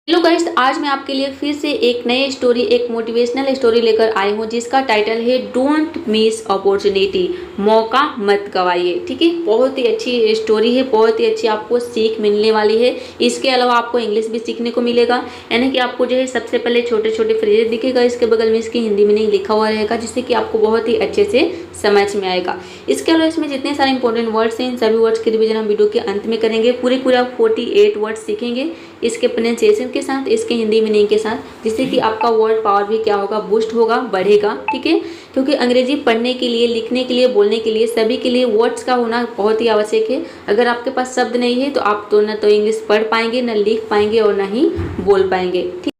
Hello guys, आज मैं आपके लिए फिर से एक नई स्टोरी, एक मोटिवेशनल स्टोरी लेकर आई हूँ जिसका टाइटल है डोंट मिस अपॉर्चुनिटी। मौका मत गवाइए। ठीक है, बहुत ही अच्छी स्टोरी है, बहुत ही अच्छी आपको सीख मिलने वाली है। इसके अलावा आपको इंग्लिश भी सीखने को मिलेगा। यानी कि आपको जो है सबसे पहले छोटे छोटे फ्रेजेस दिखेगा, इसके बगल में इसकी हिंदी मीनिंग लिखा हुआ रहेगा जिससे कि आपको बहुत ही अच्छे से समझ में आएगा। इसके अलावा इसमें जितने सारे इंपॉर्टेंट वर्ड्स हैं इन सभी वर्ड्स की रिवीजन हम वीडियो के अंत में करेंगे। पूरे आप 48 वर्ड्स सीखेंगे इसके प्रोनाउंसिएशन के साथ, इसके हिंदी मीनिंग के साथ, जिससे कि आपका वर्ड पावर भी क्या होगा, बूस्ट होगा, बढ़ेगा। ठीक है, क्योंकि अंग्रेजी पढ़ने के लिए, लिखने के लिए, बोलने के लिए, सभी के लिए वर्ड्स का होना बहुत ही आवश्यक है। अगर आपके पास शब्द नहीं है तो आप तो न तो इंग्लिश पढ़ पाएंगे, न लिख पाएंगे और न ही बोल पाएंगे। ठीक,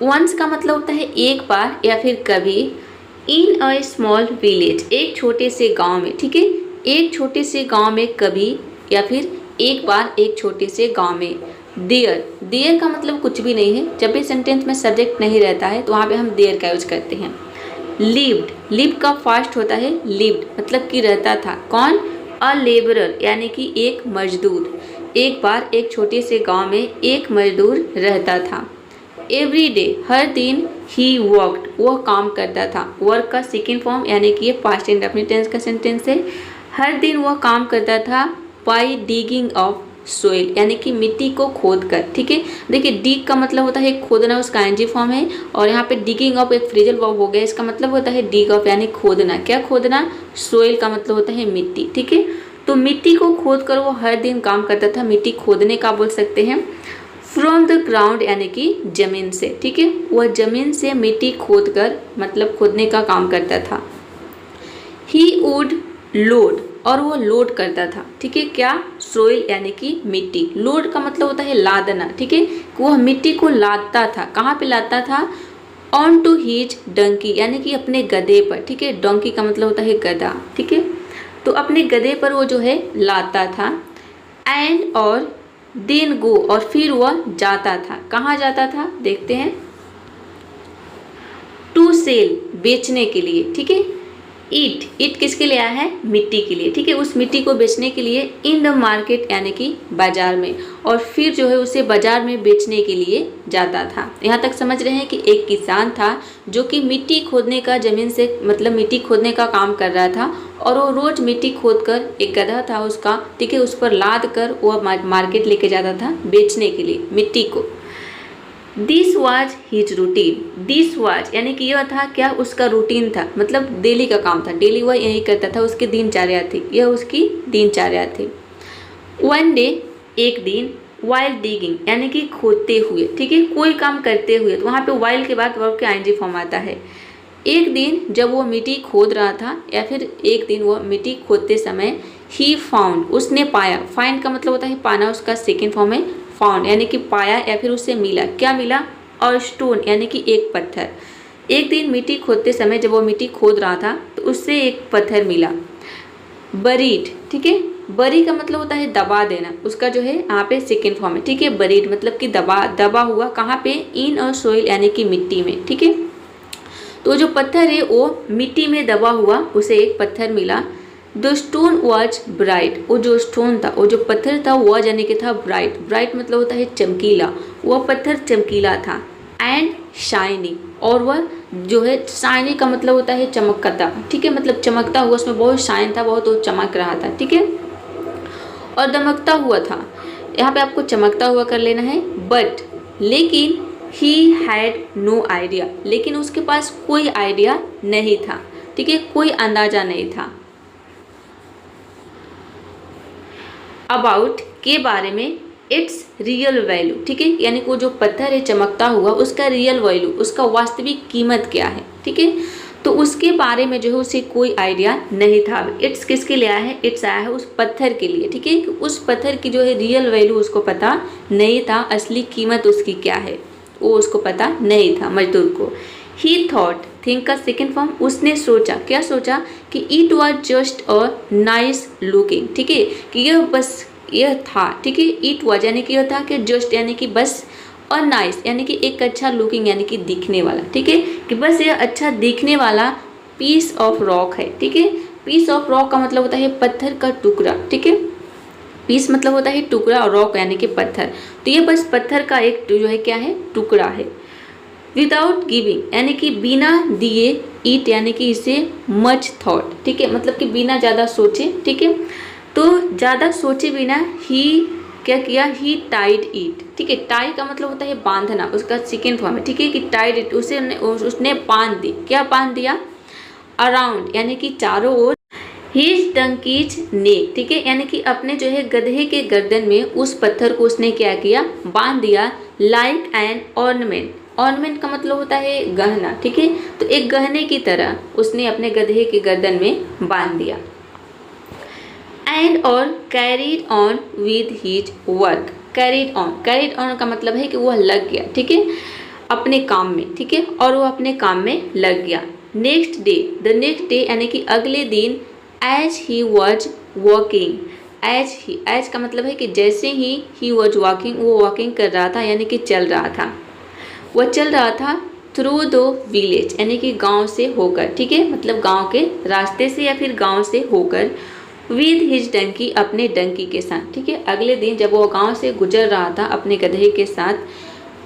वंस का मतलब होता है एक बार या फिर कभी। इन अ स्मॉल विलेज, एक छोटे से गांव में। ठीक है, एक छोटे से गांव में कभी या फिर एक बार एक छोटे से गांव में। देयर का मतलब कुछ भी नहीं है। जब भी सेंटेंस में सब्जेक्ट नहीं रहता है तो वहाँ पे हम देयर का यूज करते हैं। लिव्ड का फास्ट होता है लिव्ड, मतलब कि रहता था। कौन? अ लेबरर, यानी कि एक मजदूर। एक बार एक छोटे से गांव में एक मजदूर रहता था। एवरी डे, हर दिन। ही वर्कड, वह काम करता था। वर्क का सेकेंड फॉर्म, यानी कि ये पास्ट इंडेफिनिट टेंस का सेंटेंस है। हर दिन वह काम करता था बाई डिगिंग ऑफ सोइल, यानी कि मिट्टी को खोद कर। ठीक है, देखिए डिग का मतलब होता है खोदना, उसका आईएनजी फॉर्म है। और यहाँ पे डिगिंग ऑफ एक फ्रेजल वर्ब हो गया, इसका मतलब होता है डिग ऑफ, यानी खोदना। क्या खोदना? सोइल का मतलब होता है मिट्टी। ठीक है, तो मिट्टी को खोद कर वो हर दिन काम करता था। मिट्टी खोदने का बोल सकते हैं। फ्रॉम द ग्राउंड, यानी कि जमीन से। ठीक है, वह जमीन से मिट्टी खोद कर, मतलब खोदने का काम करता था। ही वुड लोड, और वो लोड करता था। ठीक है, क्या? सोइल, यानी कि मिट्टी। लोड का मतलब होता है लादना। ठीक है, वह मिट्टी को लादता था। कहाँ पे लादता था? ऑन टू हिज डंकी, यानी कि अपने गधे पर। ठीक है, डंकी का मतलब होता है गधा। ठीक है, तो अपने गधे पर वो जो है लादता था। एंड और देन गो, और फिर वह जाता था। कहाँ जाता था? देखते हैं। टू सेल, बेचने के लिए। ठीक है, ईट किसके लिए आया है? मिट्टी के लिए। ठीक है, उस मिट्टी को बेचने के लिए। इन द मार्केट, यानी कि बाजार में। और फिर जो है उसे बाजार में बेचने के लिए जाता था। यहाँ तक समझ रहे हैं कि एक किसान था जो कि मिट्टी खोदने का, जमीन से मतलब मिट्टी खोदने का काम कर रहा था। और वो रोज मिट्टी खोद कर, एक गधा था उसका, ठीक है, उस पर लाद कर वह मार्केट लेके जाता था बेचने के लिए मिट्टी को। This was his routine. This was, यानी कि यह था क्या? उसका रूटीन था, मतलब डेली का काम था। डेली वह यही करता था, उसकी दिनचर्या थी, यह उसकी दिनचर्या थी। वन डे, एक दिन। वाइल डिगिंग, यानी कि खोदते हुए। ठीक है, कोई काम करते हुए, तो वहाँ पे वाइल के बाद वर्ब के आईएनजी फॉर्म आता है। एक दिन जब वो मिट्टी खोद रहा था, या फिर एक दिन वो मिट्टी खोदते समय, ही फाउंड, उसने पाया। फाइंड का मतलब होता है पाना, उसका सेकेंड फॉर्म है फाउंड, यानी कि पाया या फिर उससे मिला। क्या मिला? और स्टोन, यानी कि एक पत्थर। एक दिन मिट्टी खोदते समय जब वो मिट्टी खोद रहा था तो उससे एक पत्थर मिला। बरीड, ठीक है, बरी का मतलब होता है दबा देना, उसका जो है यहाँ पे सेकेंड फॉर्म है। ठीक है, बरीड मतलब कि दबा हुआ। कहाँ पे? इन और सोइल, यानी कि मिट्टी में। ठीक है, तो जो पत्थर है वो मिट्टी में दबा हुआ, उसे एक पत्थर मिला। द स्टोन वॉज ब्राइट, वो जो स्टोन था, वो जो पत्थर था, वॉज यानी कि था ब्राइट। ब्राइट मतलब होता है चमकीला, वह पत्थर चमकीला था। एंड शाइनी, और वह जो है शाइनी का मतलब होता है चमकता। ठीक है, मतलब चमकता हुआ, उसमें बहुत शाइन था, बहुत वो चमक रहा था। ठीक है, और दमकता हुआ था। यहाँ पे आपको चमकता हुआ कर लेना है। बट, लेकिन, ही हैड नो आइडिया, लेकिन उसके पास कोई आइडिया नहीं था। ठीक है, कोई अंदाजा नहीं था। अबाउट, के बारे में। इट्स रियल वैल्यू, ठीक है, यानी कि वो जो पत्थर है चमकता हुआ, उसका रियल वैल्यू, उसका वास्तविक कीमत क्या है। ठीक है, तो उसके बारे में जो है उसे कोई आइडिया नहीं था। इट्स किसके लिए आया है? इट्स आया है उस पत्थर के लिए। ठीक है, उस पत्थर की जो है रियल वैल्यू उसको पता नहीं था, असली कीमत उसकी क्या है वो उसको पता नहीं था मजदूर को। ही थॉट, थिंक का सेकेंड फॉर्म, उसने सोचा। क्या सोचा? कि it was just a nice looking. ठीक है, कि यह बस यह था। ठीक है, इट वॉज यानी कि यह था, कि जस्ट यानी कि बस, और नाइस यानी कि एक अच्छा लुकिंग, यानी कि दिखने वाला। ठीक है, कि बस यह अच्छा दिखने वाला पीस ऑफ रॉक है। ठीक है, पीस ऑफ रॉक का मतलब होता है पत्थर का टुकड़ा। ठीक है, पीस मतलब होता है टुकड़ा और रॉक यानी कि पत्थर। तो ये बस पत्थर का एक जो है क्या है, टुकड़ा है। विदाउट गिविंग यानी कि बिना दिए, ईट यानी कि इसे मच थॉट, ठीक है, मतलब कि बिना ज़्यादा सोचे, ठीक है। तो ज़्यादा सोचे बिना ही क्या किया, ही टाइड इट, ठीक है। टाई का मतलब होता है बांधना, उसका सेकेंड फॉर्म है, ठीक है, कि टाइड इट, उसने बांध दी, क्या बांध दिया, अराउंड यानी कि चारों ओर, हिज डंकीज नेक, ठीक है, यानी कि अपने जो है गधे के गर्दन में उस पत्थर को उसने क्या किया, बांध दिया, लाइक एन ऑर्नामेंट। ऑर्नामेंट का मतलब होता है गहना, ठीक है, तो एक गहने की तरह उसने अपने गधे के गर्दन में बांध दिया। एंड और carried on with his work. Carried on का मतलब है कि वह लग गया, ठीक है, अपने काम में, ठीक है, और वो अपने काम में लग गया। Next day, the next day यानी कि अगले दिन, as he was walking, as का मतलब है कि जैसे ही वॉज वॉकिंग, वो वॉकिंग कर रहा था यानी कि चल रहा था, वह चल रहा था, थ्रू द विलेज यानी कि गांव से होकर, ठीक है, मतलब गांव के रास्ते से या फिर गांव से होकर, विद हिज डंकी अपने डंकी के साथ, ठीक है। अगले दिन जब वो गांव से गुजर रहा था अपने गधे के साथ,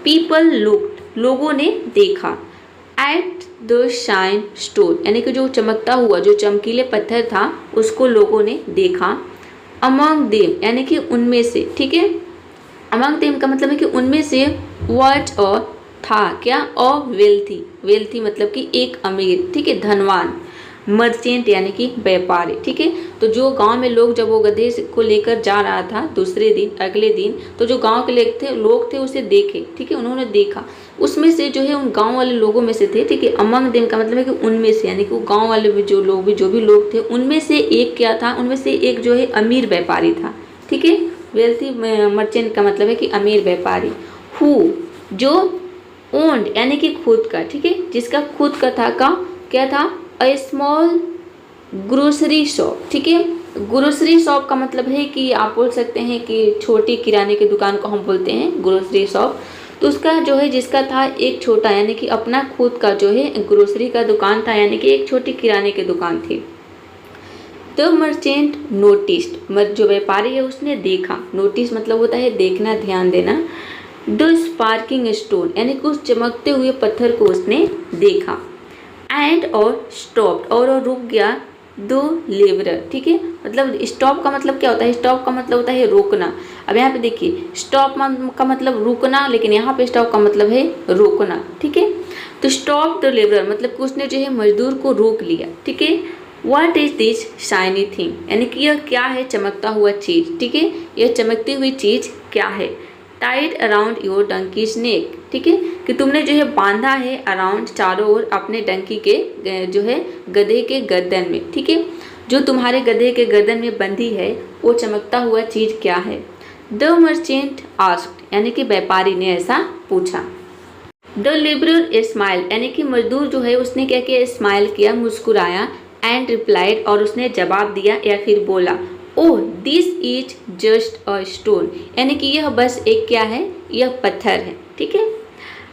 पीपल लुक्ड लोगों ने देखा, एट द शाइन स्टोन यानी कि जो चमकता हुआ, जो चमकीले पत्थर था उसको लोगों ने देखा, अमंग देम यानी कि उनमें से, ठीक है, अमंग देम का मतलब है कि उनमें से, वॉज और था क्या, और वेल्थी मतलब कि एक अमीर, ठीक है, धनवान, मर्चेंट यानी कि व्यापारी, ठीक है। तो जो गांव में लोग जब वो गधे को लेकर जा रहा था दूसरे दिन, अगले दिन, तो जो गांव के लोग थे उसे देखे, ठीक है, उन्होंने देखा, उसमें से जो है उन गांव वाले लोगों में से थे, ठीक है। अमंग देम का मतलब है कि उनमें से, यानी कि वो गांव वाले में जो भी लोग थे उनमें से एक क्या था, उनमें से एक जो है अमीर व्यापारी था, ठीक है। वेल्थी मर्चेंट का मतलब है कि अमीर व्यापारी। हु जो ओन्ड यानी कि खुद का, ठीक है, जिसका खुद का था, का क्या था, अ स्मॉल ग्रोसरी शॉप, ठीक है। ग्रोसरी शॉप का मतलब है कि आप बोल सकते हैं कि छोटी किराने की दुकान को हम बोलते हैं ग्रोसरी शॉप। तो उसका जो है जिसका था एक छोटा यानी कि अपना खुद का जो है ग्रोसरी का दुकान था, यानी कि एक छोटी किराने की दुकान थी। द मर्चेंट नोटिस्ड, जो व्यापारी है उसने देखा, नोटिस मतलब होता है देखना, ध्यान देना, द स्पार्किंग स्टोन यानी कि उस चमकते हुए पत्थर को उसने देखा, एंड और स्टॉप्ड और रुक गया, दो लेबरर, ठीक है, मतलब स्टॉप का मतलब क्या होता है, स्टॉप का मतलब होता है रोकना। अब यहाँ पे देखिए स्टॉप का मतलब रुकना, लेकिन यहाँ पे स्टॉप का मतलब है रोकना, ठीक है। तो स्टॉप द लेबरर मतलब कि उसने जो है मजदूर को रोक लिया, ठीक है। What is this shiny thing यानी कि यह क्या है, चमकता हुआ चीज, ठीक है, यह चमकती हुई चीज क्या है, टाइड अराउंड योर डंकीज नेक, ठीक है, कि तुमने जो है बांधा है अराउंड चारों ओर अपने डंकी के जो है गधे के गर्दन में, ठीक है, जो तुम्हारे गधे के गर्दन में बंधी है वो चमकता हुआ चीज क्या है। द मर्चेंट आस्क्ड यानी कि व्यापारी ने ऐसा पूछा। द लेबरर स्माइल यानी कि मजदूर जो है उसने क्या किया, स्माइल किया, मुस्कुराया, एंड रिप्लाइड और उसने जवाब दिया या फिर बोला, oh this is just a stone यानी कि यह बस एक क्या है, यह पत्थर है, ठीक है।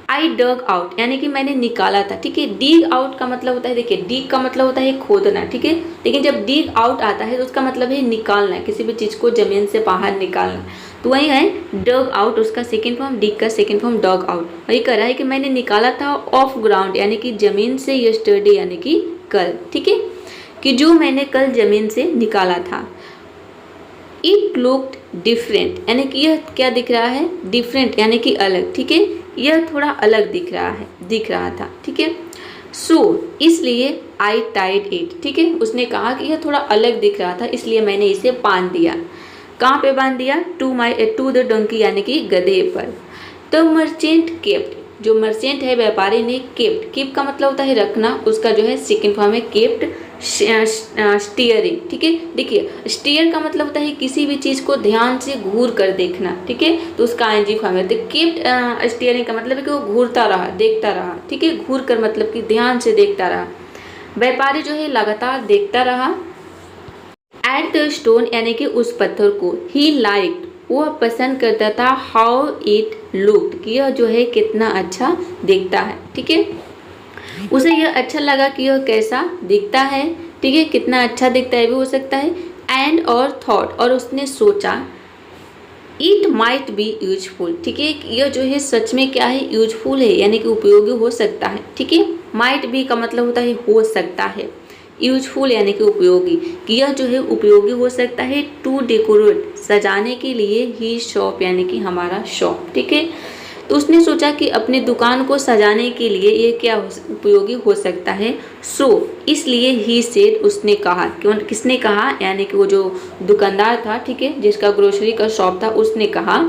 आई डग आउट यानी कि मैंने निकाला था, ठीक है। डिग आउट का मतलब होता है, देखिए डिग का मतलब होता है खोदना, ठीक है, लेकिन जब डिग आउट आता है तो उसका मतलब है निकालना, किसी भी चीज़ को जमीन से बाहर निकालना। तो वही है डग आउट, उसका सेकेंड फॉर्म, डिग का सेकेंड फॉर्म डग आउट। वही कह रहा है कि मैंने निकाला था ऑफ ग्राउंड यानी कि जमीन से, यस्टरडे यानी कि कल, ठीक है, कि जो मैंने कल जमीन से निकाला था। इट लुक्ड डिफरेंट यानी कि यह क्या दिख रहा है, डिफरेंट यानी कि अलग, ठीक है, यह थोड़ा अलग दिख रहा था, ठीक है। सो इसलिए आई टाइड इट, ठीक है, उसने कहा कि यह थोड़ा अलग दिख रहा था इसलिए मैंने इसे बांध दिया। कहाँ पे बांध दिया, टू द डंकी यानी कि गधे पर। द मर्चेंट केप्ट, जो मर्चेंट है व्यापारी ने केप्ट का मतलब होता है रखना, उसका जो है सेकेंड फॉर्म है केप्ट स्टीयरिंग, ठीक है। देखिए स्टीयर का मतलब होता है किसी भी चीज़ को ध्यान से घूर कर देखना, ठीक है, तो उसका आईएनजी फॉर्म है। तो केप्ट स्टीयरिंग का मतलब है कि वो घूरता रहा, देखता रहा, ठीक है, घूर कर मतलब कि ध्यान से देखता रहा। व्यापारी जो है लगातार देखता रहा। एट द स्टोन यानी कि उस पत्थर को, ही लाइक्ड वह पसंद करता था, हाउ इट लुक्ड कि यह जो है कितना अच्छा दिखता है, ठीक है, उसे यह अच्छा लगा कि यह कैसा दिखता है, ठीक है, कितना अच्छा दिखता है भी हो सकता है। एंड और थॉट और उसने सोचा, इट माइट बी यूजफुल, ठीक है, यह जो है सच में क्या है, यूजफुल है, यानी कि उपयोगी हो सकता है, ठीक है। माइट बी का मतलब होता है हो सकता है, यूजफुल यानी कि उपयोगी, कि यह जो है उपयोगी हो सकता है, टू डेकोरेट सजाने के लिए, ही शॉप यानी कि हमारा शॉप, ठीक है। तो उसने सोचा कि अपनी दुकान को सजाने के लिए ये क्या उपयोगी हो सकता है, सो इसलिए ही सेड, उसने कहा, क्यों, किसने कहा, यानी कि वो जो दुकानदार था, ठीक है, जिसका ग्रोसरी का शॉप था, उसने कहा,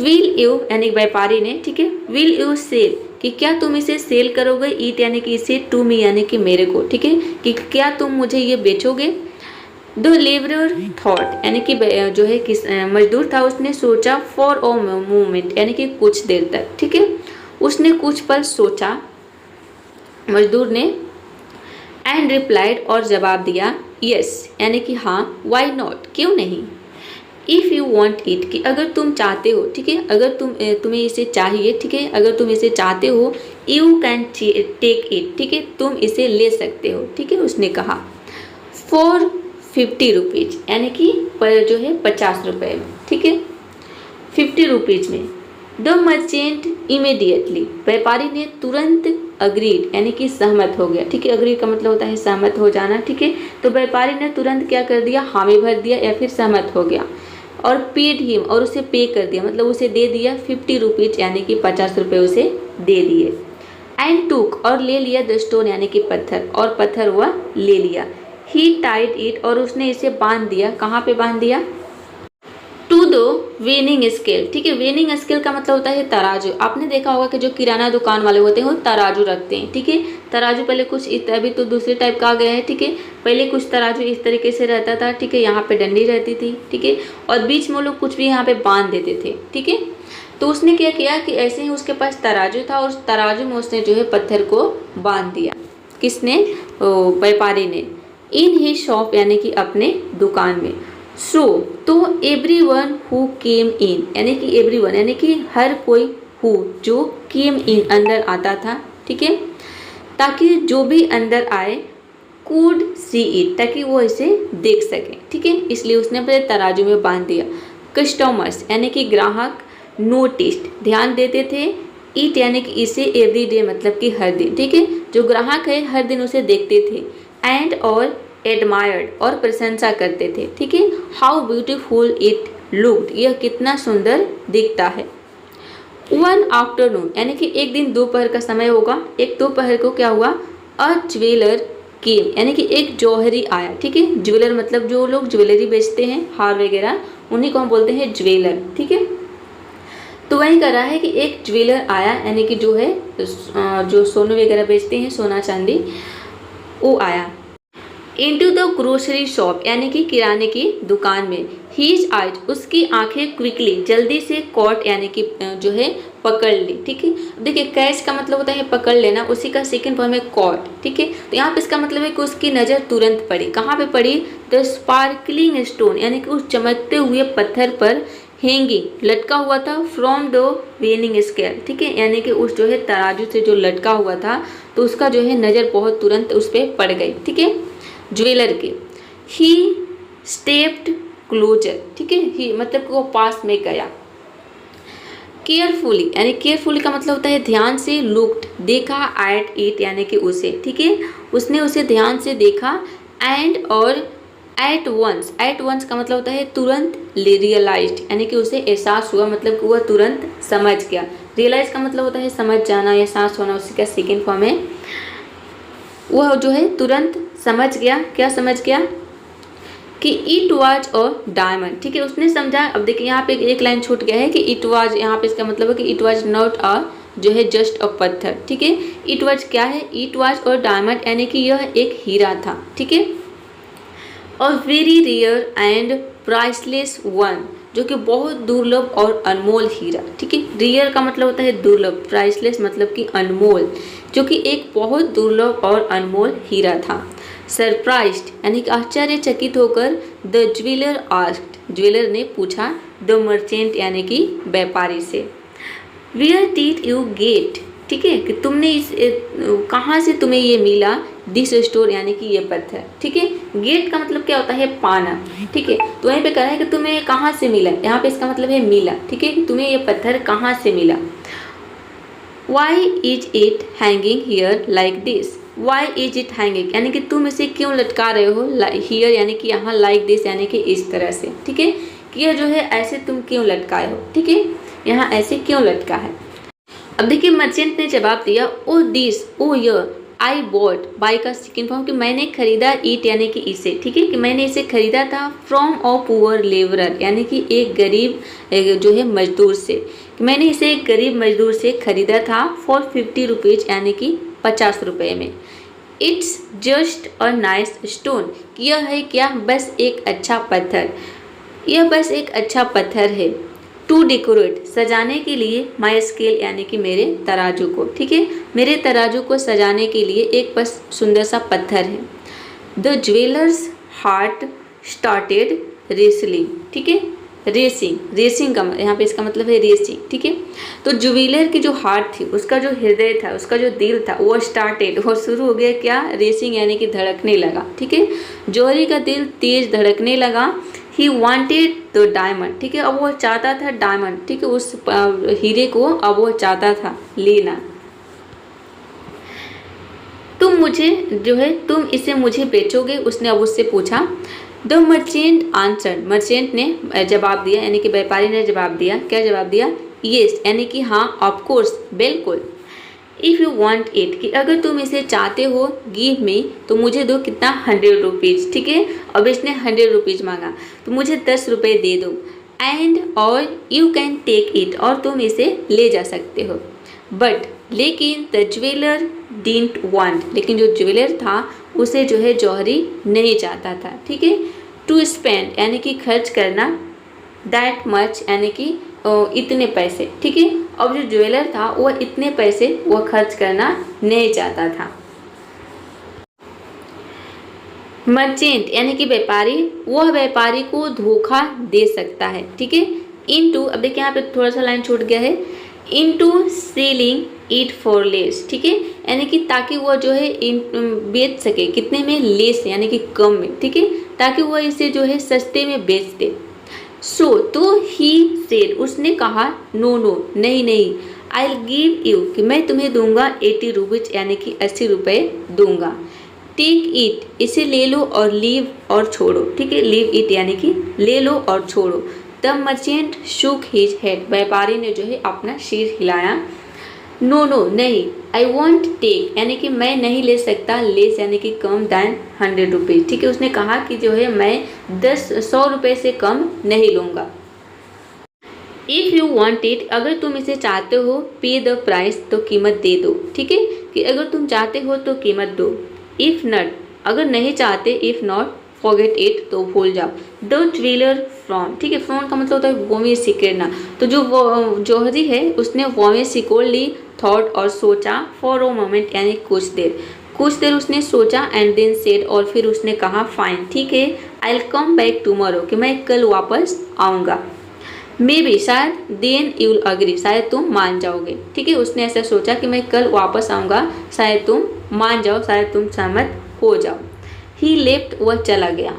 विल यू यानी व्यापारी ने, ठीक है, विल यू सेल, कि क्या तुम इसे सेल करोगे, ईट यानी कि इसे, टू मी यानी कि मेरे को, ठीक है, कि क्या तुम मुझे ये बेचोगे। द लेबरर थॉट यानी कि जो है किस मजदूर था, उसने सोचा, फॉर अ मोमेंट यानी कि कुछ देर तक, ठीक है, उसने कुछ पल सोचा मजदूर ने, एंड रिप्लाइड और जवाब दिया, यस यानी कि हाँ, वाई नॉट क्यों नहीं, इफ़ यू वॉन्ट इट, कि अगर तुम चाहते हो, ठीक है, अगर तुम्हें इसे चाहिए, ठीक है, अगर तुम इसे चाहते हो, यू कैन टेक इट, ठीक है, तुम इसे ले सकते हो, ठीक है, उसने कहा, फॉर 50 रुपीज़ यानी कि पर जो है 50 रुपये में, ठीक है, 50 रुपीज़ में। द मर्चेंट इमीडिएटली, व्यापारी ने तुरंत अग्रीड यानी कि सहमत हो गया, ठीक है, अग्रीड का मतलब होता है सहमत हो जाना, ठीक है, तो व्यापारी ने तुरंत क्या कर दिया, हामी भर दिया या फिर सहमत हो गया, और पेड हिम और उसे पे कर दिया, मतलब उसे दे दिया 50 रुपीज़ यानी कि 50 रुपये उसे दे दिए। एंड टूक और ले लिया द स्टोन यानी कि पत्थर, और पत्थर वह ले लिया। ही टाइड इट और उसने इसे बांध दिया, कहाँ पे बांध दिया, टू द वेनिंग स्केल, ठीक है, वेनिंग स्केल का मतलब होता है तराजू। आपने देखा होगा कि जो किराना दुकान वाले होते हैं वो तराजू रखते हैं, ठीक है, तराजू पहले कुछ अभी तो दूसरे टाइप का आ गया है, ठीक है, पहले कुछ तराजू इस तरीके से रहता था, ठीक है, यहाँ पे डंडी रहती थी, ठीक है, और बीच में वो लोग कुछ भी यहाँ पे बांध देते थे, ठीक है। तो उसने क्या किया कि ऐसे ही उसके पास तराजू था, और उस तराजू में उसने जो है पत्थर को बांध दिया, किसने, व्यापारी ने, इन ही शॉप यानी कि अपने दुकान में। सो तो एवरीवन हु केम इन यानी कि एवरीवन यानी कि हर कोई, हु जो, केम इन अंदर आता था, ठीक है, ताकि जो भी अंदर आए, कुड सी इट ताकि वो इसे देख सके, ठीक है, इसलिए उसने अपने तराजू में बांध दिया। कस्टमर्स यानी कि ग्राहक, नोटिस्ड ध्यान देते थे, इट यानी कि इसे, एवरीडे मतलब कि हर दिन, ठीक है, जो ग्राहक है हर दिन उसे देखते थे, एंड और एडमायर्ड और प्रशंसा करते थे, ठीक है, हाउ ब्यूटीफुल इट लुक्ड यह कितना सुंदर दिखता है। वन आफ्टरनून यानी कि एक दिन दोपहर का समय होगा, एक दोपहर को क्या हुआ, अ ज्वेलर केम यानी कि एक जौहरी आया, ठीक है, ज्वेलर मतलब जो लोग ज्वेलरी बेचते हैं, हार वगैरह, उन्हीं को हम बोलते हैं ज्वेलर, ठीक है। तो वही कर रहा है कि एक ज्वेलर आया यानी कि जो है जो सोने वगैरह बेचते हैं, सोना चांदी, वो आया। इनटू द ग्रोसरी शॉप यानी कि किराने की दुकान में। हीज आइज उसकी आंखें क्विकली जल्दी से कॉट यानी कि जो है पकड़ ली, ठीक है। देखिए कैच का मतलब होता है पकड़ लेना, उसी का सेकंड फॉर्म है कॉट, ठीक है। तो यहाँ पे इसका मतलब है कि उसकी नज़र तुरंत पड़ी, कहाँ पे पड़ी, द स्पार्कलिंग स्टोन यानी कि उस चमकते हुए पत्थर पर, हैंगिंग लटका हुआ था, फ्रॉम द वेनिंग स्केल, ठीक है, यानी कि उस जो है तराजू से जो लटका हुआ था, तो उसका जो है नज़र बहुत तुरंत उस पर पड़ गई, ठीक है, ज्वेलर के। ही स्टेप्ड क्लोजर, ठीक है, ही मतलब कि वो पास में गया। केयरफुली यानी केयरफुली का मतलब होता है ध्यान से, लुक्ड देखा, एट इट यानी कि उसे, ठीक है, उसने उसे ध्यान से देखा, एंड और एट वंस का मतलब होता है तुरंत, रियलाइज्ड यानी कि उसे एहसास हुआ, मतलब कि वह तुरंत समझ गया। रियलाइज का मतलब होता है समझ जाना, एहसास होना, उसी का सेकेंड फॉर्म है। वह जो है तुरंत समझ गया, क्या समझ गया, कि इट वाज अ डायमंड, ठीक है, उसने समझा। अब देखिए यहाँ पे एक लाइन छूट गया है कि इट वाज, यहाँ पे इसका मतलब है कि इट वाज नॉट अ जो है जस्ट अ पत्थर, ठीक है, इट वाज क्या है, इट वाज अ डायमंड यानी कि यह एक हीरा था, ठीक है, a very rare and priceless one जो कि बहुत दुर्लभ और अनमोल हीरा, ठीक है, रेयर का मतलब होता है दुर्लभ, प्राइसलेस मतलब कि अनमोल, जो कि एक बहुत दुर्लभ और अनमोल हीरा था। सरप्राइज्ड यानी कि आश्चर्यचकित होकर, द ज्वेलर आस्क्ड ज्वेलर ने पूछा, द मर्चेंट यानी कि व्यापारी से, वेयर डिड यू गेट ठीक है, कि तुमने इस कहाँ से तुम्हें ये मिला, दिस स्टोन यानी कि ये पत्थर, ठीक है। गेट का मतलब क्या होता है, पाना, ठीक है। तो वहीं पे कह रहा है कि तुम्हें कहाँ से मिला, यहाँ पे इसका मतलब है मिला, ठीक है, कि तुम्हें ये पत्थर कहाँ से मिला। Why is it hanging here like this, why is it hanging यानी कि तुम इसे क्यों लटका रहे हो, हियर यानी कि यहाँ, लाइक दिस यानी कि इस तरह से, ठीक है, कि ये जो है ऐसे तुम क्यों लटकाए हो, ठीक है, यहाँ ऐसे क्यों लटका है। अब देखिए मर्चेंट ने जवाब दिया, ओ दिस, ओ य, आई बॉट, बाई का सेकेंड फॉर्म कि मैंने खरीदा, ईट यानी कि इसे, ठीक है, कि मैंने इसे खरीदा था फ्रॉम अ पुअर लेबरर यानी कि एक गरीब जो है मजदूर से, कि मैंने इसे एक गरीब मजदूर से खरीदा था फॉर 50 रुपीज़ यानी कि 50 रुपये में। It's just a nice stone, यह है क्या, बस एक अच्छा पत्थर, यह बस एक अच्छा पत्थर है। टू डेकोरेट, सजाने के लिए, माई स्केल यानी कि मेरे तराजू को, ठीक है, मेरे तराजू को सजाने के लिए एक बस सुंदर सा पत्थर है। The jewellers heart started wrestling, ठीक है, रेसिंग, रेसिंग का यहाँ पे इसका मतलब है रेसिंग, ठीक है। तो ज्वेलर की जो हार्ट थी, उसका जो हृदय था, उसका जो दिल था, वो स्टार्टेड, वो शुरू हो गया क्या, रेसिंग यानी कि धड़कने लगा, ठीक है। जौहरी का दिल तेज धड़कने लगा। ही वॉन्टेड द डायमंड, ठीक है, अब वो चाहता था डायमंड, ठीक है, उस हीरे को अब वो चाहता था लेना। तुम मुझे जो है, तुम इसे मुझे बेचोगे, उसने अब उससे पूछा। द मर्चेंट आंसर्ड, मर्चेंट ने जवाब दिया यानी कि व्यापारी ने जवाब दिया, क्या जवाब दिया, येस यानी कि हाँ, ऑफ कोर्स, बिल्कुल। इफ़ यू वॉन्ट इट, कि अगर तुम इसे चाहते हो, गिव मी, तो मुझे दो कितना, 100 रुपीज़, ठीक है। अब इसने 100 रुपीज़ मांगा, तो मुझे 10 रुपये दे दो। एंड और यू कैन टेक इट, और तुम इसे ले जा सकते हो। बट लेकिन द ज्वेलर डिडंट वांट, लेकिन जो ज्वेलर था उसे जो है जौहरी नहीं चाहता था, ठीक है। टू स्पेंड यानी कि खर्च करना, दैट मच यानी कि इतने पैसे, ठीक है। अब जो ज्वेलर था वो इतने पैसे वो खर्च करना नहीं चाहता था। मर्चेंट यानी कि व्यापारी, वह व्यापारी को धोखा दे सकता है, ठीक है। इनटू, अब देखिए यहाँ पे थोड़ा सा लाइन छूट गया है, into selling it for less, ठीक है, यानी कि ताकि वह जो है बेच सके, कितने में, लेस यानी कि कम में, ठीक है, ताकि वह इसे जो है सस्ते में बेच दे। सो तो ही सेड, उसने कहा, नो नो, नहीं नहीं, आई विल गिव यू, कि मैं तुम्हें दूंगा 80 रुपीज़ यानी कि 80 रुपये दूंगा। टेक इट, इसे ले लो, और लीव और छोड़ो, ठीक है, लीव इट यानी कि ले लो और छोड़ो। The merchant shook his head, व्यापारी ने जो है अपना सिर हिलाया। नो नो, नहीं, आई वॉन्ट टेक यानी कि मैं नहीं ले सकता, लेस यानी कि कम, दैन 100 रुपीज़, ठीक है, उसने कहा कि जो है मैं 100 रुपये से कम नहीं लूँगा। इफ़ यू वॉन्ट इट, अगर तुम इसे चाहते हो, पे द प्राइस, तो कीमत दे दो, ठीक है, कि अगर तुम चाहते हो तो कीमत दो। इफ़ नॉट, अगर नहीं चाहते, इफ़ नॉट फॉरगेट इट, तो भूल जाओ। द ज्वेलर फ्रॉन, ठीक है, फ्रॉन का मतलब होता है वोमें सिकोड़ना, तो जो जौहरी है उसने वोमें सिकोड़ ली, थॉट और सोचा, फॉर अ मोमेंट यानी कुछ देर उसने सोचा, एंड देन सेड, और फिर उसने कहा, फाइन, ठीक है, I will come back tomorrow, कि मैं कल वापस आऊँगा। मे बी, शायद, देन यू विल अग्री, शायद तुम मान जाओगे, ठीक है, उसने ऐसा सोचा कि मैं कल वापस आऊँगा, शायद तुम मान जाओ, शायद तुम सहमत हो जाओ। ही लेफ्ट, वह चला गया।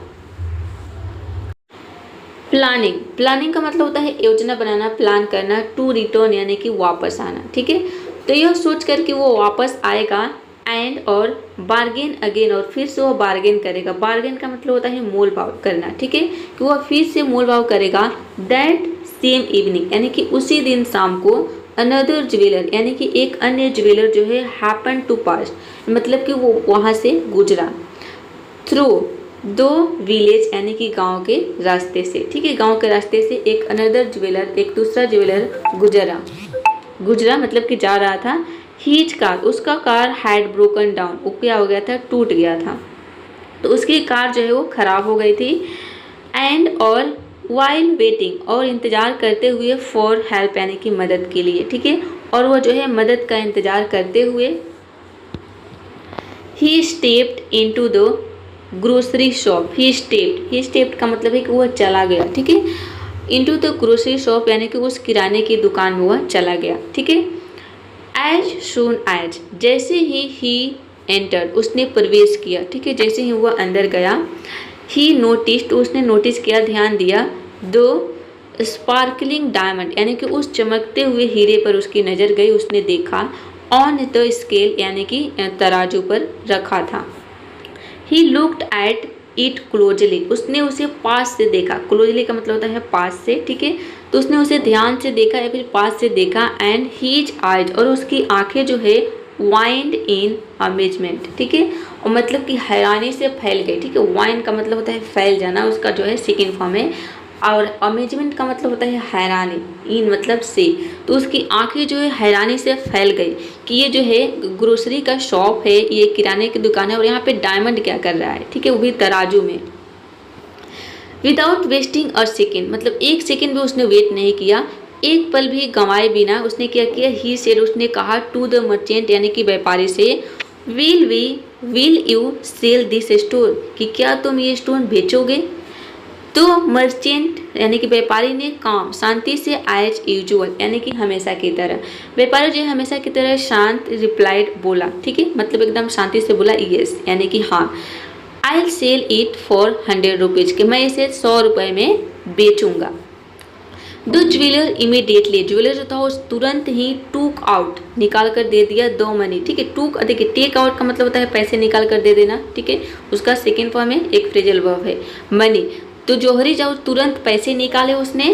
प्लानिंग, प्लानिंग का मतलब होता है योजना बनाना, प्लान करना। टू रिटर्न यानी कि वापस आना, ठीक है, तो यह सोच कर कि वो वापस आएगा। एंड और बार्गेन अगेन, और फिर से वो बार्गेन करेगा। बार्गेन का मतलब होता है मोल भाव करना, ठीक है, कि वह फिर से मोल भाव करेगा। दैट सेम इवनिंग यानी कि उसी दिन शाम को, अनदर ज्वेलर यानी कि एक अन्य ज्वेलर जो है हैपन टू पास, मतलब कि वो वहाँ से गुजरा। थ्रू दो विलेज यानी कि गांव के रास्ते से, ठीक है, गांव के रास्ते से एक अनदर ज्वेलर, एक दूसरा ज्वेलर गुजरा मतलब कि जा रहा था। हीज कार, उसका कार हैड ब्रोकन डाउन, वो क्या हो गया था, टूट गया था, तो उसकी कार जो है वो खराब हो गई थी। एंड और वाइल वेटिंग, और इंतज़ार करते हुए, फॉर हेल्प यानी कि मदद के लिए, ठीक है, और वो जो है मदद का इंतज़ार करते हुए, ही stepped into the grocery shop. He stepped का मतलब है कि वह चला गया, ठीक है, इनटू द ग्रोसरी शॉप यानी कि उस किराने की दुकान में वह चला गया, ठीक है। एज सून एज, जैसे ही एंटर, उसने प्रवेश किया, ठीक है, जैसे ही वह अंदर गया, ही नोटिस्ड, उसने नोटिस किया, ध्यान दिया, दो स्पार्कलिंग डायमंड, यानी कि उस चमकते हुए हीरे पर उसकी नज़र गई, उसने देखा, ऑन द स्केल, यानी कि तराजू पर रखा था। He looked at it closely, उसने उसे पास से देखा, क्लोजली का मतलब होता है पास से, ठीक है, तो उसने उसे ध्यान से देखा या फिर पास से देखा, एंड हीज आइज, और उसकी आंखें जो है वाइंड इन अमेजमेंट, ठीक है, और मतलब कि हैरानी से फैल गई, ठीक है, वाइंड का मतलब होता है फैल जाना, उसका जो है सेकेंड फॉर्म है, और अमेजमेंट का मतलब होता है हैरानी, इन मतलब से, तो उसकी आंखें जो है हैरानी से फैल गई कि ये जो है ग्रोसरी का शॉप है, ये किराने की दुकान है, और यहाँ पे डायमंड क्या कर रहा है, ठीक है, वो भी तराजू में। विदाउट वेस्टिंग अ सेकेंड, मतलब एक सेकेंड भी उसने वेट नहीं किया, एक पल भी गंवाए बिना उसने क्या किया, ही सेड, उसने कहा, टू द मर्चेंट, यानी कि व्यापारी से, will you sell this stone, कि क्या तुम ये स्टोन बेचोगे। तो मर्चेंट यानी कि व्यापारी ने काम शांति से एज यूजुअल, यानी कि हमेशा की तरह, व्यापारी जो है हमेशा की तरह शांत रिप्लाइड, बोला, ठीक है, मतलब एकदम शांति से बोला, यस, यानी कि हाँ, आई सेल इट फॉर 100 रुपीज़, कि मैं इसे 100 रुपये में बेचूंगा। द ज्वेलर इमीडिएटली, ज्वेलर जो था वो तुरंत ही टूक आउट, निकाल कर दे दिया, दो मनी, ठीक है, टूक, देखिए टेक आउट का मतलब होता है पैसे निकाल कर दे देना, ठीक है, उसका सेकेंड फॉर्म है, एक फ्रेजल वर्ब है, मनी, तो जौहरी जब तुरंत पैसे निकाले उसने,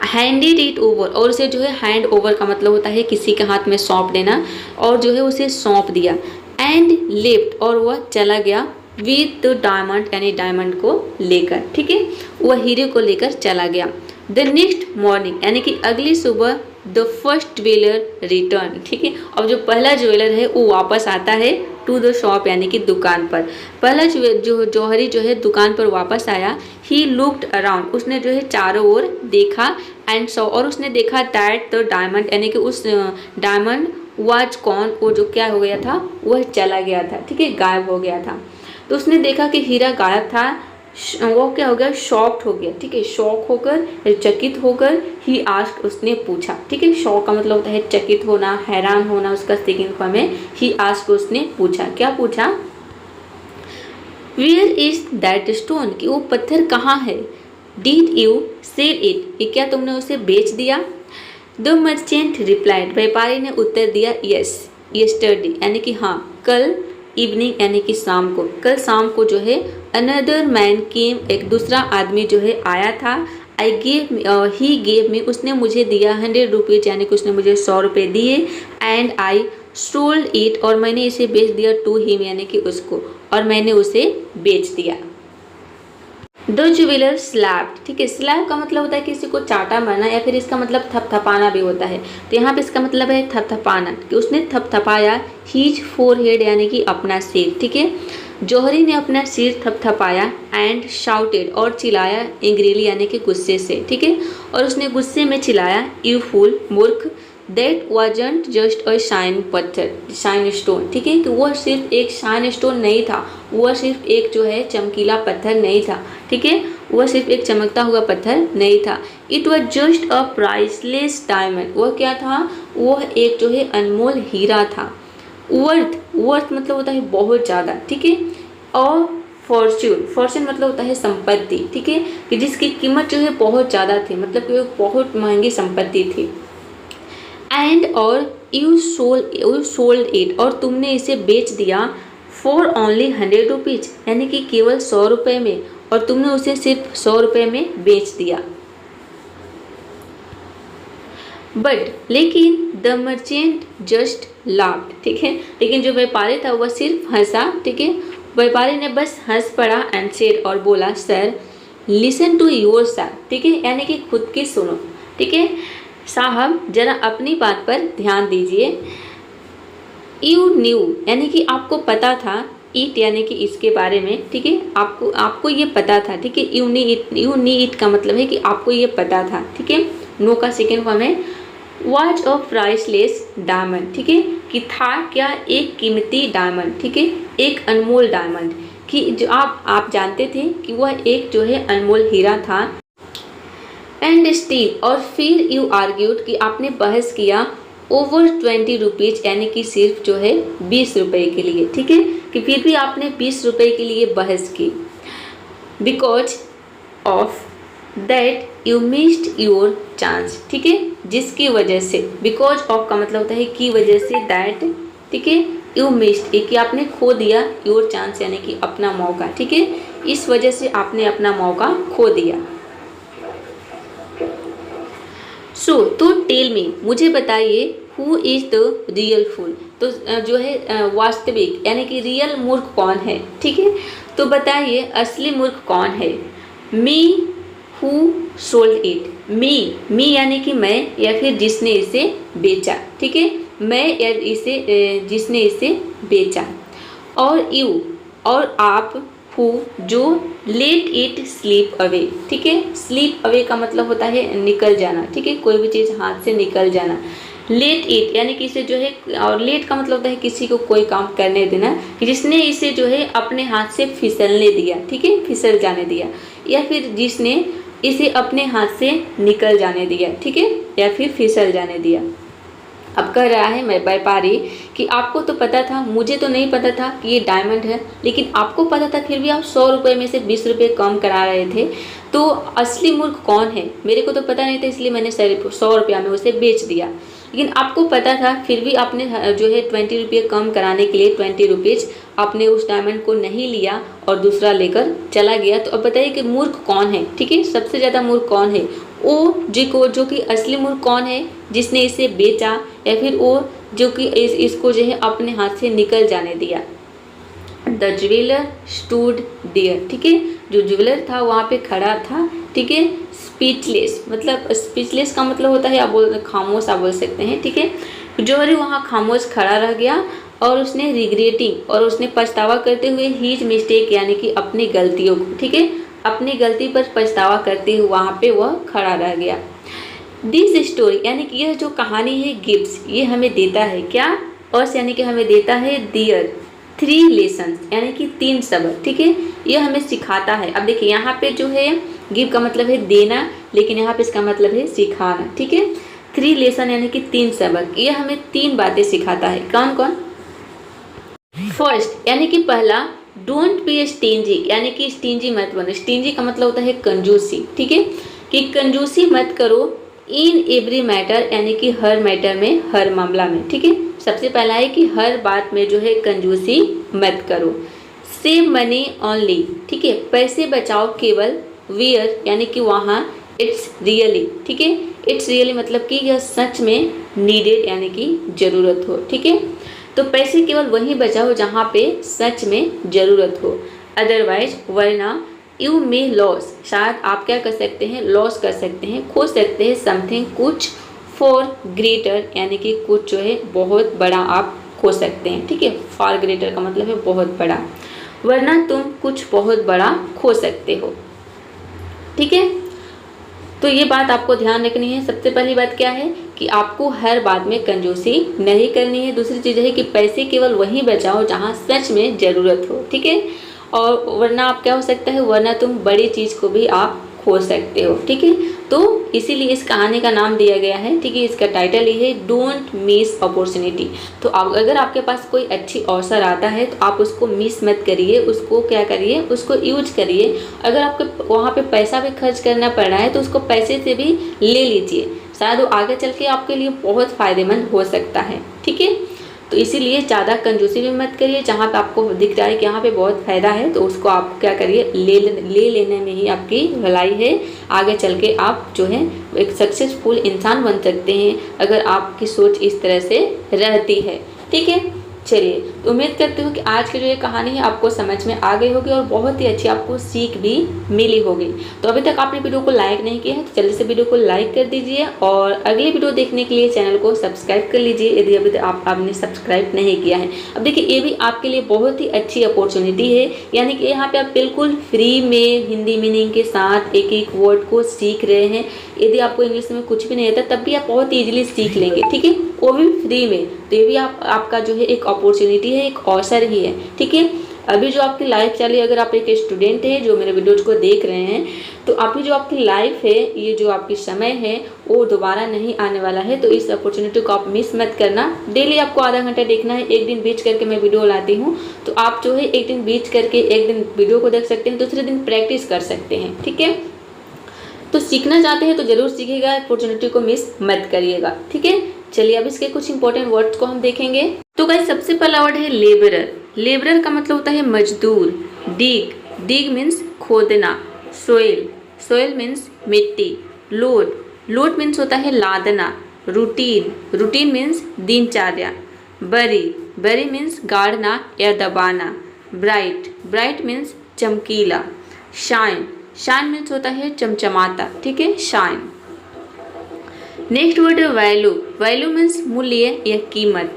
हैंडेड इट ओवर, और उसे जो है हैंड ओवर का मतलब होता है किसी के हाथ में सौंप देना, और जो है उसे सौंप दिया, एंड लेफ्ट, और वह चला गया, विद द डायमंड, यानी डायमंड को लेकर, ठीक है, वह हीरे को लेकर चला गया। द नेक्स्ट मॉर्निंग, यानी कि अगली सुबह, द फर्स्ट ज्वेलर रिटर्न, ठीक है, अब जो पहला ज्वेलर है वो वापस आता है टू द शॉप, यानी कि दुकान पर, पहला जो जौहरी जो है दुकान पर वापस आया, ही लुक्ड अराउंड, उसने जो है चारों ओर देखा, एंड सॉ, और उसने देखा, दैट द डायमंड, यानी कि उस डायमंड वाज कौन, वो जो क्या हो गया था, वह चला गया था, ठीक है, गायब हो गया था। तो उसने देखा कि हीरा गायब था, वो क्या हो गया, शॉक्ड हो गया, ठीक है, शॉक होकर, चकित होकर, ही आस्क्ड, उसने पूछा, ठीक है, शॉक का मतलब होता है चकित होना, हैरान होना, उसका सेकंड फॉर्म है, ही आस्क्ड, उसने पूछा, क्या पूछा, वेयर इज दैट स्टोन, कि वो पत्थर कहाँ है, डिड यू सेल इट, कि क्या तुमने उसे बेच दिया। द मर्चेंट रिप्लाइड, व्यापारी ने उत्तर दिया, यस यस्टरडे, यानी कि हाँ, कल, इवनिंग यानी कि शाम को, कल शाम को जो है, अनदर मैन केम, एक दूसरा आदमी जो है आया था, I gave, he gave me, उसने मुझे दिया 100 रुपीज़, यानी कि उसने मुझे 100 रुपये दिए, एंड आई सोल्ड इट, और मैंने इसे बेच दिया, टू हिम, यानी कि उसको, और मैंने उसे बेच दिया। द ज्वेलर स्लैप्ड, ठीक है, स्लैप का मतलब होता है किसी को चाटा मारना, या फिर इसका मतलब थपथपाना भी होता है, तो यहाँ पे इसका मतलब है थपथपाना, कि उसने थपथपाया, हीज फोरहेड, यानी कि अपना सिर, ठीक है, जौहरी ने अपना सिर थपथपाया, एंड शाउटेड, और चिल्लाया, एंग्रीली, यानी कि गुस्से से, ठीक है, और उसने गुस्से में चिल्लाया, यू फूल, मूर्ख, that wasn't just a shine पत्थर, शाइन स्टोन, ठीक है, कि वह सिर्फ एक शाइन स्टोन नहीं था, वह सिर्फ एक जो है चमकीला पत्थर नहीं था, ठीक है, वह सिर्फ एक चमकता हुआ पत्थर नहीं था, it was just a priceless diamond, वह क्या था, वह एक जो है अनमोल हीरा था, वर्थ मतलब होता है बहुत ज़्यादा, ठीक है, और फॉर्च्यून मतलब होता है संपत्ति, ठीक है, कि जिसकी कीमत जो है बहुत ज़्यादा थी, मतलब कि बहुत महंगी संपत्ति थी, एंड और यू सोल्ड इट, और तुमने इसे बेच दिया, फॉर ओनली 100 रुपीज़, यानी कि केवल 100 रुपये में, और तुमने उसे सिर्फ 100 रुपये में बेच दिया। बट लेकिन द मर्चेंट जस्ट लाफ्ड, ठीक है, लेकिन जो व्यापारी था वह सिर्फ हंसा, ठीक है, व्यापारी ने बस हंस पड़ा, एंड सेड, और बोला, sir listen to yourself, ठीक है, यानी कि खुद की सुनो, ठीक है, साहब जरा अपनी बात पर ध्यान दीजिए। यू न्यू, यानी कि आपको पता था, इट यानी कि इसके बारे में, ठीक है, आपको ये पता था, ठीक है, यू नी इट का मतलब है कि आपको ये पता था, ठीक है, नो का सेकेंड फॉर्म है, वॉज अ प्राइसलेस डायमंड, ठीक है, कि था क्या, एक कीमती डायमंड, ठीक है, एक अनमोल डायमंड, कि जो आप जानते थे कि वह एक जो है अनमोल हीरा था, एंड स्टील, और फिर यू आर्ग्यूड, कि आपने बहस किया, ओवर 20 रुपीज़, यानी कि सिर्फ जो है 20 रुपये के लिए, ठीक है, कि फिर भी आपने 20 रुपये के लिए बहस की। Because of that you missed your chance, ठीक है, जिसकी वजह से, बिकॉज ऑफ का मतलब होता है की वजह से, दैट, ठीक है, यू मिस्ड एक कि आपने खो दिया, योर चांस यानी कि अपना मौका, ठीक है, इस वजह से आपने अपना मौका खो दिया। सो तो टेल मी, मुझे बताइए, हु इज़ द रियल फूल, तो जो है वास्तविक यानी कि रियल मूर्ख कौन है, ठीक है, तो बताइए असली मूर्ख कौन है। मी हु सोल्ड इट, मी यानी कि मैं या फिर जिसने इसे बेचा, ठीक है, मैं या इसे जिसने इसे बेचा, और यू और आप, हु जो लेट इट स्लीप अवे, ठीक है, स्लीप अवे का मतलब होता है निकल जाना, ठीक है, कोई भी चीज़ हाथ से निकल जाना। लेट इट यानी कि इसे जो है, और लेट का मतलब होता है किसी को कोई काम करने देना, कि जिसने इसे जो है अपने हाथ से फिसलने दिया, ठीक है, फिसल जाने दिया, या फिर जिसने इसे अपने हाथ से निकल जाने दिया, ठीक है, या फिर फिसल जाने दिया। अब कह रहा है मैं व्यापारी कि आपको तो पता था, मुझे तो नहीं पता था कि ये डायमंड है, लेकिन आपको पता था, फिर भी आप 100 रुपये में से 20 रुपये कम करा रहे थे, तो असली मूर्ख कौन है। मेरे को तो पता नहीं था, इसलिए मैंने 100 रुपया में उसे बेच दिया, लेकिन आपको पता था, फिर भी आपने जो है 20 रुपये कम कराने के लिए 20 रुपीज़ आपने उस डायमंड को नहीं लिया और दूसरा लेकर चला गया। तो अब बताइए कि मूर्ख कौन है, ठीक है, सबसे ज़्यादा मूर्ख कौन है, वो जो कि असली मूर्ख कौन है, जिसने इसे बेचा, या फिर वो जो कि इसको जो है अपने हाथ से निकल जाने दिया। द ज्वेलर स्टूड देयर, ठीक है, जो ज्वेलर था वहाँ पे खड़ा था, ठीक है, स्पीचलेस, मतलब स्पीचलेस का मतलब होता है आप खामोश आप बोल सकते हैं, ठीक है, ज्वेलर वहाँ खामोश खड़ा रह गया, और उसने रिग्रेटिंग और उसने पछतावा करते हुए हीज मिस्टेक यानी कि अपनी गलतियों को, ठीक है, अपनी गलती पर पछतावा करते हुए वहाँ पे वह खड़ा रह गया। दिस स्टोरी यानी कि यह जो कहानी है, गिव्स ये हमें देता है क्या, अस यानी कि हमें देता है दियर 3 लेसन्स यानी कि 3 सबक, ठीक है, यह हमें सिखाता है। अब देखिए यहाँ पे जो है गिव का मतलब है देना, लेकिन यहाँ पे इसका मतलब है सिखाना, ठीक है, 3 लेसन यानी कि 3 सबक, यह हमें 3 बातें सिखाता है। कौन कौन? फर्स्ट यानी कि पहला, डोंट बी स्टिंजी यानी कि स्टिंजी मत बनो। स्टिंजी का मतलब होता है कंजूसी, ठीक है, कि कंजूसी मत करो इन एवरी मैटर यानी कि हर मैटर में, हर मामला में, ठीक है, सबसे पहला है कि हर बात में जो है कंजूसी मत करो। सेव मनी ओनली, ठीक है, पैसे बचाओ केवल, वेयर यानी कि वहाँ, इट्स रियली, ठीक है, इट्स रियली मतलब कि यह सच में नीडेड यानी कि ज़रूरत हो, ठीक है, तो पैसे केवल वहीं बचाओ जहाँ पे सच में ज़रूरत हो, अदरवाइज वरना यू मे लॉस, शायद आप क्या कर सकते हैं, लॉस कर सकते हैं, खो सकते हैं, समथिंग कुछ, फॉर ग्रेटर यानी कि कुछ जो है बहुत बड़ा आप खो सकते हैं, ठीक है, फॉर ग्रेटर का मतलब है बहुत बड़ा, वरना तुम कुछ बहुत बड़ा खो सकते हो, ठीक है। तो ये बात आपको ध्यान रखनी है। सबसे पहली बात क्या है कि आपको हर बात में कंजूसी नहीं करनी है। दूसरी चीज़ है कि पैसे केवल वहीं बचाओ जहाँ सच में ज़रूरत हो, ठीक है, और वरना आप क्या हो सकता है, वरना तुम बड़ी चीज़ को भी आप खो सकते हो, ठीक है। तो इसीलिए इस कहानी का नाम दिया गया है, ठीक है, इसका टाइटल ये है डोंट मिस अपॉर्चुनिटी। तो अगर आपके पास कोई अच्छी अवसर आता है तो आप उसको मिस मत करिए, उसको क्या करिए, उसको यूज करिए। अगर आपको वहाँ पे पैसा भी खर्च करना पड़ रहा है तो उसको पैसे से भी ले लीजिए, शायद वो आगे चल के आपके लिए बहुत फ़ायदेमंद हो सकता है, ठीक है। तो इसीलिए ज़्यादा कंजूसी भी मत करिए, जहाँ पे आपको दिख रहा है कि यहाँ पे बहुत फ़ायदा है तो उसको आप क्या करिए, ले लेने में ही आपकी भलाई है। आगे चल के आप जो है एक सक्सेसफुल इंसान बन सकते हैं अगर आपकी सोच इस तरह से रहती है, ठीक है। चलिए, तो उम्मीद करती हूँ कि आज की जो ये कहानी है आपको समझ में आ गई होगी और बहुत ही अच्छी आपको सीख भी मिली होगी। तो अभी तक आपने वीडियो को लाइक नहीं किया है तो जल्दी से वीडियो को लाइक कर दीजिए और अगली वीडियो देखने के लिए चैनल को सब्सक्राइब कर लीजिए यदि अभी तक आपने सब्सक्राइब नहीं किया है। अब देखिए, ये भी आपके लिए बहुत ही अच्छी अपॉर्चुनिटी है, यानी कि यहाँ पे आप बिल्कुल फ्री में हिंदी मीनिंग के साथ एक एक वर्ड को सीख रहे हैं। यदि आपको इंग्लिश में कुछ भी नहीं आता तब भी आप बहुत ईजिली सीख लेंगे, ठीक है, वो भी फ्री में। तो ये भी आपका जो है एक अपॉर्चुनिटी है, एक अवसर ही है, ठीक है। अभी जो आपकी लाइफ चल रही है, अगर आप एक स्टूडेंट हैं जो मेरे वीडियोज को देख रहे हैं, तो अभी जो आपकी लाइफ है, ये जो आपकी समय है वो दोबारा नहीं आने वाला है। तो इस अपॉर्चुनिटी को आप मिस मत करना। डेली आपको आधा घंटा देखना है, एक दिन बीच करके मैं वीडियो लाती हूँ, तो आप जो है एक दिन बीच करके एक दिन वीडियो को देख सकते हैं, दूसरे दिन प्रैक्टिस कर सकते हैं, ठीक है। तो सीखना चाहते हैं तो जरूर सीखिएगा, अपॉर्चुनिटी को मिस मत करिएगा, ठीक है। चलिए अब इसके कुछ इंपॉर्टेंट वर्ड्स को हम देखेंगे। तो गाइस सबसे पहला वर्ड है लेबरर। लेबरर का मतलब होता है मजदूर। डिग, डिग मीन्स खोदना। सोइल, सोइल मीन्स मिट्टी। लोड, लोड मीन्स होता है लादना। रूटीन, रूटीन मीन्स दिनचर्या। बरी, बरी मीन्स गाड़ना या दबाना। ब्राइट, ब्राइट मीन्स चमकीला। शाइन, शाइन मीन्स होता है चमचमाता, ठीक है, शाइन। नेक्स्ट वर्ड है वैल्यू। वैल्यू मीन्स मूल्य या कीमत।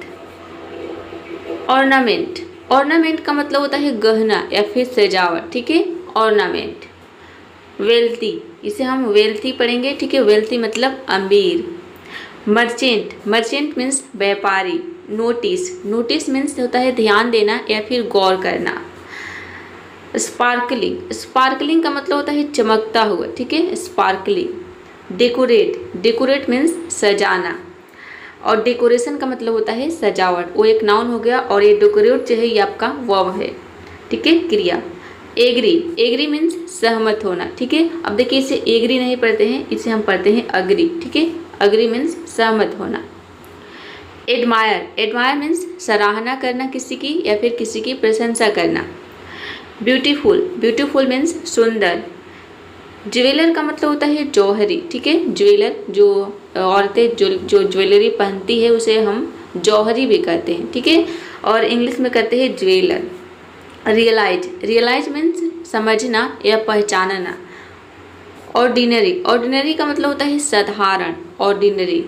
ऑर्नामेंट, ऑर्नामेंट का मतलब होता है गहना या फिर सजावट, ठीक है, ऑर्नामेंट। वेल्थी, इसे हम वेल्थी पढ़ेंगे, ठीक है, वेल्थी मतलब अमीर। मर्चेंट, मर्चेंट मीन्स व्यापारी। नोटिस, नोटिस मीन्स होता है ध्यान देना या फिर गौर करना। स्पार्कलिंग, स्पार्कलिंग का मतलब होता है चमकता हुआ, ठीक है, स्पार्कलिंग। डेकोरेट, डेकोरेट मीन्स सजाना, और डेकोरेशन का मतलब होता है सजावट, वो एक नाउन हो गया, और ये डेकोरेट जो है ये आपका वर्ब है, ठीक है, क्रिया। एग्री, एग्री मीन्स सहमत होना, ठीक है। अब देखिए इसे एग्री नहीं पढ़ते हैं, इसे हम पढ़ते हैं अग्री, ठीक है, अग्री मीन्स सहमत होना। एडमायर, एडमायर मीन्स सराहना करना किसी की या फिर किसी की प्रशंसा करना। ब्यूटीफुल, ब्यूटीफुल मीन्स सुंदर। ज्वेलर का मतलब होता है जौहरी, ठीक है, ज्वेलर जो औरतें जो ज्वेलरी पहनती है उसे हम जौहरी भी कहते हैं, ठीक है, और इंग्लिश में कहते हैं ज्वेलर। रियलाइज, रियलाइज मीन्स समझना या पहचानना। ऑर्डिनरी, ऑर्डिनरी का मतलब होता है साधारण, ऑर्डिनरी।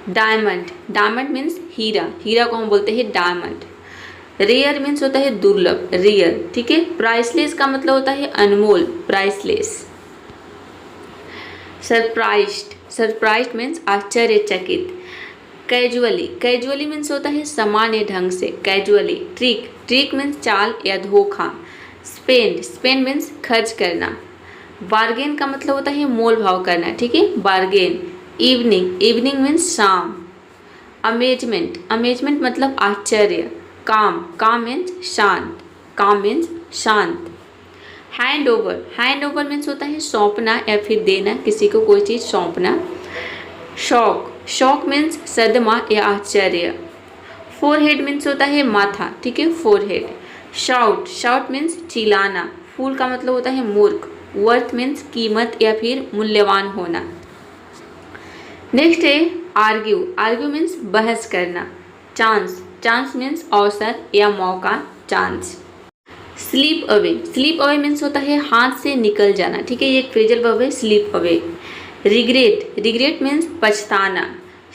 डायमंड, डायमंड मीन्स हीरा, हीरा को हम बोलते हैं डायमंड। रेयर मीन्स होता है दुर्लभ, रेयर, ठीक है। प्राइसलेस का मतलब होता है अनमोल, प्राइसलेस। सरप्राइज्ड, सरप्राइज्ड मीन्स आश्चर्यचकित। कैजुअली, कैजुअली मीन्स होता है सामान्य ढंग से, कैजुअली। ट्रिक, ट्रिक मीन्स चाल या धोखा। स्पेंड, स्पेंड मीन्स खर्च करना। बार्गेन का मतलब होता है मोल भाव करना, ठीक है, बार्गेन। इवनिंग, इवनिंग मीन्स शाम। अमेजमेंट, अमेजमेंट मतलब आश्चर्य। काम, काम मीन्स शांत, काम मीन्स शांत। Hand over, hand over means होता है सौंपना या फिर देना, किसी को कोई चीज़ सौंपना। शॉक, शॉक मीन्स सदमा या आश्चर्य। फोरहेड मीन्स होता है माथा, ठीक है, फोरहेड। शाउट, शाउट मीन्स चिल्लाना। फूल का मतलब होता है मूर्ख। वर्थ मीन्स कीमत या फिर मूल्यवान होना। नेक्स्ट है आर्ग्यू, आर्ग्यू मीन्स बहस करना। चांस, चांस मीन्स अवसर या मौका, chance. Sleep away, sleep away means होता है हाथ से निकल जाना, ठीक है, ये एक फ्रेजल वर्ब है, sleep away. Regret, regret means पछताना।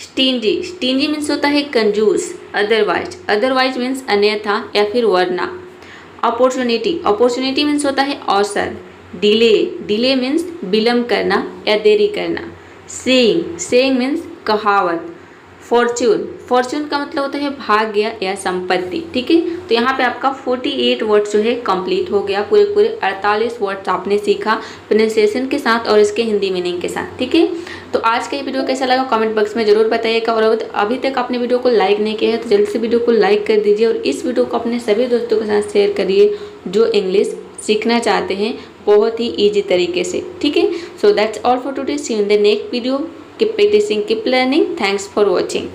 स्टिंजी, स्टिंजी मीन्स होता है कंजूस। अदरवाइज, अदरवाइज मीन्स अन्यथा या फिर वरना। अपॉर्चुनिटी, अपॉर्चुनिटी मीन्स होता है अवसर। डिले, डिले मीन्स विलम्ब करना या देरी करना। सेइंग, सेइंग मीन्स कहावत। फॉर्च्यून, फॉर्च्यून का मतलब होता है भाग्य या संपत्ति, ठीक है। तो यहाँ पे आपका 48 वर्ड्स जो है कंप्लीट हो गया, पूरे पूरे 48 वर्ड्स आपने सीखा प्रोनाउंसिएशन के साथ और इसके हिंदी मीनिंग के साथ, ठीक है। तो आज का ये वीडियो कैसा लगा कमेंट बॉक्स में जरूर बताइएगा, और अभी तक आपने वीडियो को लाइक नहीं किया है तो जल्दी से वीडियो को लाइक कर दीजिए, और इस वीडियो को अपने सभी दोस्तों के साथ शेयर करिए जो इंग्लिश सीखना चाहते हैं बहुत ही ईजी तरीके से, ठीक है। So that's all for today, see you in the next video. Keep practising, keep learning, thanks for watching.